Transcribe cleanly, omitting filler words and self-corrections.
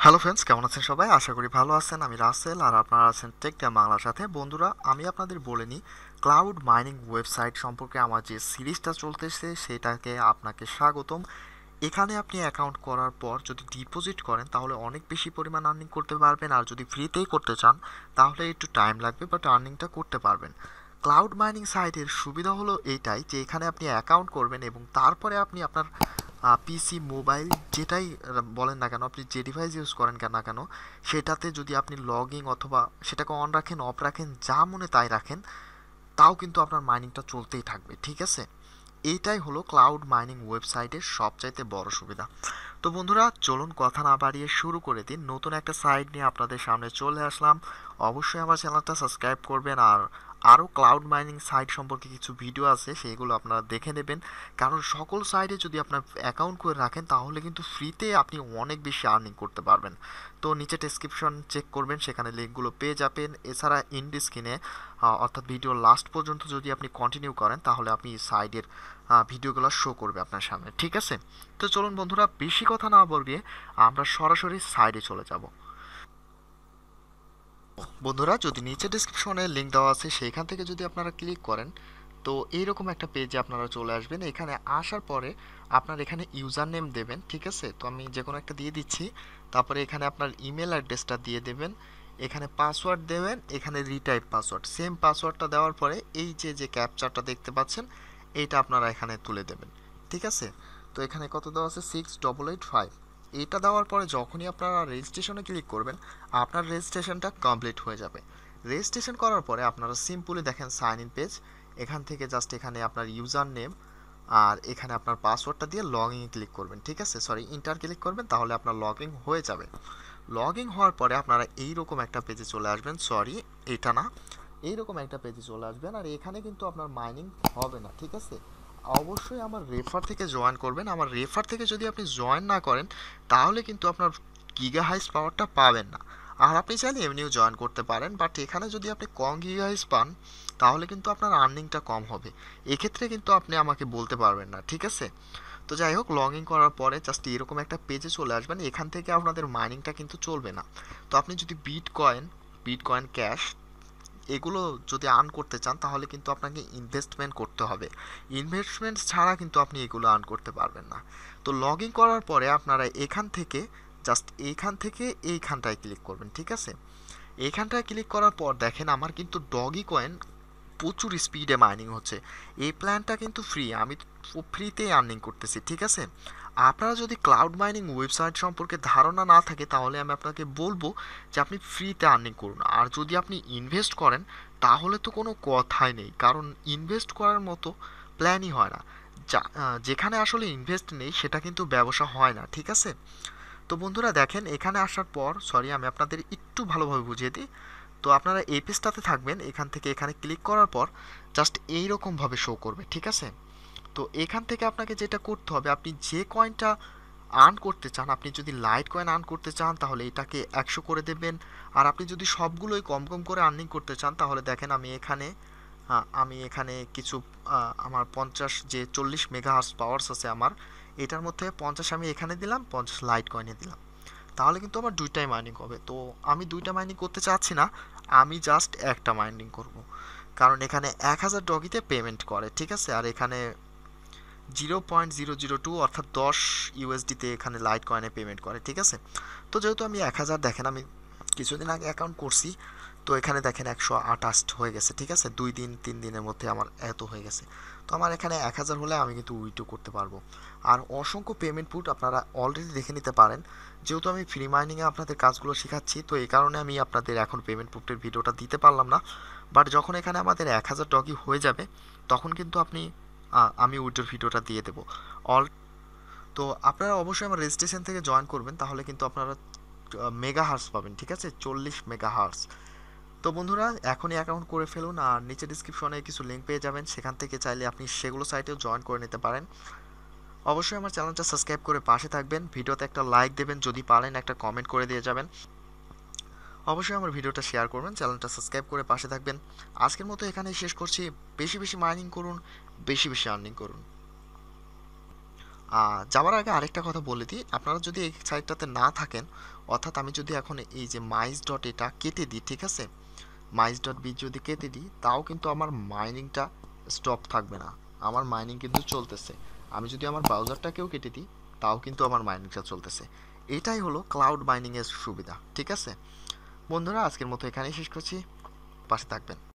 Hello friends, কেমন আছেন সবাই? আশা করি ভালো আছেন। আমি রাসেল আর আপনারা আছেন টেকটা বাংলার সাথে। বন্ধুরা, আমি আপনাদের বলে নিই, ক্লাউড মাইনিং ওয়েবসাইট সম্পর্কে আমার যে সিরিজটা চলতেছে সেটাকে আপনাকে স্বাগতম। এখানে আপনি অ্যাকাউন্ট করার পর যদি ডিপোজিট করেন তাহলে অনেক বেশি পরিমাণ আর্নিং করতে পারবেন, আর যদি ফ্রিতেই করতে চান তাহলে একটু টাইম লাগবে, বাট আর্নিংটা করতে পারবেন। ক্লাউড মাইনিং সাইটের সুবিধা হলো এইটাই যে এখানে আপনি অ্যাকাউন্ট করবেন এবং তারপরে আপনি আপনার পিসি, মোবাইল যেটাই বলেন না কেন, আপনি যে ডিভাইস ইউজ করেন না কেন, সেটাতে যদি আপনি লগইং অথবা সেটাকে অন রাখেন, অফ রাখেন, যা মনে তাই রাখেন, তাও কিন্তু আপনার মাইনিংটা চলতেই থাকবে। ঠিক আছে? এইটাই হলো ক্লাউড মাইনিং ওয়েবসাইটের সবচাইতে বড় সুবিধা। তো বন্ধুরা, চলুন কথা না বাড়িয়ে শুরু করে দিন। নতুন একটা সাইট নিয়ে আপনাদের সামনে চলে আসলাম। অবশ্যই আমার চ্যানেলটা সাবস্ক্রাইব করবেন, আর আরও ক্লাউড মাইনিং সাইট সম্পর্কে কিছু ভিডিও আছে সেগুলো আপনারা দেখে নেবেন। কারণ সকল সাইটে যদি আপনার অ্যাকাউন্ট করে রাখেন তাহলে কিন্তু ফ্রিতে আপনি অনেক বেশি আর্নিং করতে পারবেন। তো নিচে ডেসক্রিপশন চেক করবেন, সেখানে লিঙ্কগুলো পেয়ে যাবেন। এছাড়া ইন্ড স্ক্রিনে অর্থাৎ ভিডিও লাস্ট পর্যন্ত যদি আপনি কন্টিনিউ করেন তাহলে আপনি সাইডের ভিডিওগুলো শো করবে আপনার সামনে। ঠিক আছে? তো চলুন বন্ধুরা, বেশি কথা না বলিয়ে আমরা সরাসরি সাইডে চলে যাব। বন্ধুরা, যদি নিচে ডেসক্রিপশনে লিঙ্ক দেওয়া আছে সেইখান থেকে যদি আপনারা ক্লিক করেন তো এইরকম একটা পেজে আপনারা চলে আসবেন। এখানে আসার পরে আপনার এখানে ইউজার নেম দেবেন। ঠিক আছে? তো আমি যে কোনো একটা দিয়ে দিচ্ছি। তারপরে এখানে আপনার ইমেল অ্যাড্রেসটা দিয়ে দেবেন, এখানে পাসওয়ার্ড দেবেন, এখানে রিটাইপ পাসওয়ার্ড, সেম পাসওয়ার্ডটা দেওয়ার পরে এই যে যে ক্যাপচারটা দেখতে পাচ্ছেন এইটা আপনারা এখানে তুলে দেবেন। ঠিক আছে? তো এখানে কত দেওয়া আছে? 6885। এটা দেওয়ার পরে যখনই আপনারা রেজিস্ট্রেশনে ক্লিক করবেন আপনার রেজিস্ট্রেশনটা কমপ্লিট হয়ে যাবে। রেজিস্ট্রেশন করার পরে আপনারা সিম্পলি দেখেন সাইন ইন পেজ। এখান থেকে জাস্ট এখানে আপনার ইউজার নেম আর এখানে আপনার পাসওয়ার্ডটা দিয়ে লগ ইন ক্লিক করবেন। ঠিক আছে? সরি, ইন্টার ক্লিক করবেন, তাহলে আপনার লগ ইন হয়ে যাবে। লগ ইন হওয়ার পরে আপনারা এইরকম একটা পেজে চলে আসবেন। সরি, এটা না, এইরকম একটা পেজে চলে আসবেন। আর এখানে কিন্তু আপনার মাইনিং হবে না। ঠিক আছে? অবশ্যই আমার রেফার থেকে জয়েন করবেন। আমার রেফার থেকে যদি আপনি জয়েন না করেন তাহলে কিন্তু আপনার গিগা হাইস পাওয়ারটা পাবেন না। আর আপনি চাইলে এমনিও জয়েন করতে পারেন, বাট এখানে যদি আপনি কম গিগা হাইস পান তাহলে কিন্তু আপনার আর্নিংটা কম হবে। এক্ষেত্রে কিন্তু আপনি আমাকে বলতে পারবেন না। ঠিক আছে? তো যাই হোক, লগ ইন করার পরে জাস্ট এরকম একটা পেজে চলে আসবেন। এখান থেকে আপনাদের মাইনিংটা কিন্তু চলবে না। তো আপনি যদি বিটকয়েন ক্যাশ এগুলো যদি আর্ন করতে চান তাহলে কিন্তু আপনাকে ইনভেস্টমেন্ট করতে হবে। ইনভেস্টমেন্ট ছাড়া কিন্তু আপনি এগুলো আর্ন করতে পারবেন না। তো লগ ইন করার পরে আপনারা এখান থেকে জাস্ট এইখান থেকে এইখানটায় ক্লিক করবেন। ঠিক আছে? এইখানটায় ক্লিক করার পর দেখেন আমার কিন্তু ডগি কয়েন প্রচুর স্পিডে মাইনিং হচ্ছে। এই প্ল্যানটা কিন্তু ফ্রি, আমি ফ্রিতেই আর্নিং করতেছি। ঠিক আছে? আপনারা যদি ক্লাউড মাইনিং ওয়েবসাইট সম্পর্কে ধারণা না থাকে তাহলে আমি আপনাকে বলবো যে আপনি ফ্রিতে আর্নিং করুন। আর যদি আপনি ইনভেস্ট করেন তাহলে তো কোনো কথাই নেই, কারণ ইনভেস্ট করার মতো প্ল্যানই হয় না। যেখানে আসলে ইনভেস্ট নেই সেটা কিন্তু ব্যবসা হয় না। ঠিক আছে? তো বন্ধুরা দেখেন, এখানে আসার পর সরি আমি আপনাদের একটু ভালোভাবে বুঝিয়ে দিই। তো আপনারা এই পেজটাতে থাকবেন, এখান থেকে এখানে ক্লিক করার পর জাস্ট এইরকমভাবে শো করবে। ঠিক আছে? তো এখান থেকে আপনাকে যেটা করতে হবে, আপনি যে কয়েনটা আর্ন করতে চান, আপনি যদি লাইট কয়েন আর্ন করতে চান তাহলে এটাকে 100 করে দেবেন। আর আপনি যদি সবগুলোই কম কম করে আর্নিং করতে চান তাহলে দেখেন আমি এখানে কিছু আমার 50 যে 40 মেগাহার্স পাওয়ার্স আছে আমার, এটার মধ্যে 50 আমি এখানে দিলাম, 50 লাইট কয়েনে দিলাম, তাহলে কিন্তু আমার দুইটাই মাইনিং হবে। তো আমি দুইটা মাইনিং করতে চাচ্ছি না, আমি জাস্ট একটা মাইনিং করব, কারণ এখানে 1000 ডগিতে পেমেন্ট করে। ঠিক আছে? আর এখানে 0.002 অর্থাৎ 10 ইউএসডিতে এখানে লাইট কয়েনে পেমেন্ট করে। ঠিক আছে? তো যেহেতু আমি 1000, দেখেন আমি কিছুদিন আগে অ্যাকাউন্ট করছি, তো এখানে দেখেন 128 হয়ে গেছে। ঠিক আছে? 2 দিন 3 দিনের মধ্যে আমার এত হয়ে গেছে। তো আমার এখানে 1000 হলে আমি কিন্তু উইথড্র করতে পারবো। আর অসংখ্য পেমেন্ট পুট আপনারা অলরেডি দেখে নিতে পারেন। যেহেতু আমি ফ্রি মাইনিংয়ে আপনাদের কাজগুলো শেখাচ্ছি তো এই কারণে আমি আপনাদের এখন পেমেন্ট পুটের ভিডিওটা দিতে পারলাম না। বাট যখন এখানে আমাদের 1000 ডগি হয়ে যাবে তখন কিন্তু আমি উইথড্রর ভিডিওটা দিয়ে দেবো। অল তো আপনারা অবশ্যই আমার রেজিস্ট্রেশন থেকে জয়েন করবেন, তাহলে কিন্তু আপনারা মেগা হার্স পাবেন। ঠিক আছে? 40 মেগা হার্স। তো বন্ধুরা, এখনই অ্যাকাউন্ট করে ফেলুন, আর নিচে ডিসক্রিপশনে কিছু লিঙ্ক পেয়ে যাবেন, সেখান থেকে চাইলে আপনি সেগুলো সাইটেও জয়েন করে নিতে পারেন। অবশ্যই আমার চ্যানেলটা সাবস্ক্রাইব করে পাশে থাকবেন, ভিডিওতে একটা লাইক দেবেন, যদি পারেন একটা কমেন্ট করে দিয়ে যাবেন। অবশ্যই আমার ভিডিওটা শেয়ার করবেন, চ্যানেলটা সাবস্ক্রাইব করে পাশে থাকবেন। আজকের মতো এখানেই শেষ করছি। বেশি বেশি মাইনিং করুন, বেশি বেশি আর্নিং করুন। যাওয়ার আগে আরেকটা কথা বলে দিই, আপনারা যদি এই সাইটটাতে না থাকেন, অর্থাৎ আমি যদি এখন এই যে মাইস ডট এটা কেটে দিই, ঠিক আছে, মাইস ডট বি যদি কেটে দিই, তাও কিন্তু আমার মাইনিংটা স্টপ থাকবে না, আমার মাইনিং কিন্তু চলতেছে। আমি যদি আমার ব্রাউজারটাকেও কেটে দিই, তাও কিন্তু আমার মাইনিংটা চলতেছে। এটাই হলো ক্লাউড মাইনিংয়ের সুবিধা, ঠিক আছে। বন্ধুরা, আজকের মতো এখানেই শেষ করছি, পাশে থাকবেন।